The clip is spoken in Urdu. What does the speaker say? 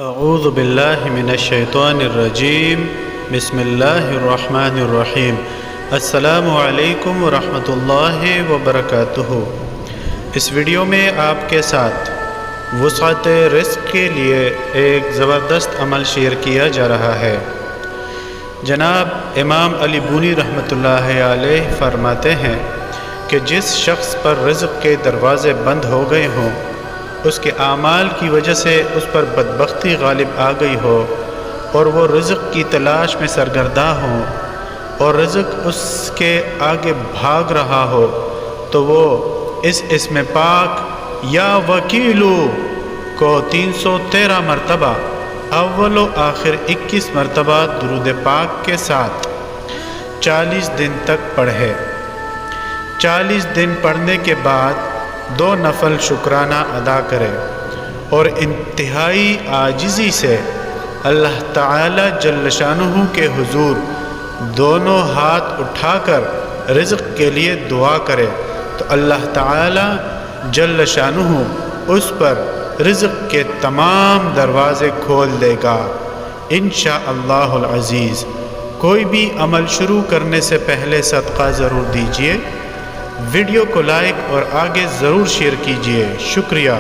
اعوذ باللہ من الشیطان الرجیم بسم اللہ الرحمن الرحیم السلام علیکم ورحمۃ اللہ وبرکاتہ۔ اس ویڈیو میں آپ کے ساتھ وسعت رزق کے لیے ایک زبردست عمل شیئر کیا جا رہا ہے۔ جناب امام علی بونی رحمۃ اللہ علیہ فرماتے ہیں کہ جس شخص پر رزق کے دروازے بند ہو گئے ہوں، اس کے اعمال کی وجہ سے اس پر بدبختی غالب آ گئی ہو اور وہ رزق کی تلاش میں سرگرداں ہوں اور رزق اس کے آگے بھاگ رہا ہو، تو وہ اس اسم پاک یا وکیلو کو 313 مرتبہ اول و آخر 21 مرتبہ درود پاک کے ساتھ 40 دن تک پڑھے۔ 40 دن پڑھنے کے بعد 2 نفل شکرانہ ادا کرے اور انتہائی عاجزی سے اللہ تعالی جل شانہ کے حضور دونوں ہاتھ اٹھا کر رزق کے لیے دعا کرے تو اللہ تعالی جل شانہ اس پر رزق کے تمام دروازے کھول دے گا انشاءاللہ العزیز۔ کوئی بھی عمل شروع کرنے سے پہلے صدقہ ضرور دیجیے، ویڈیو کو لائک اور آگے ضرور شیئر کیجیے۔ شکریہ۔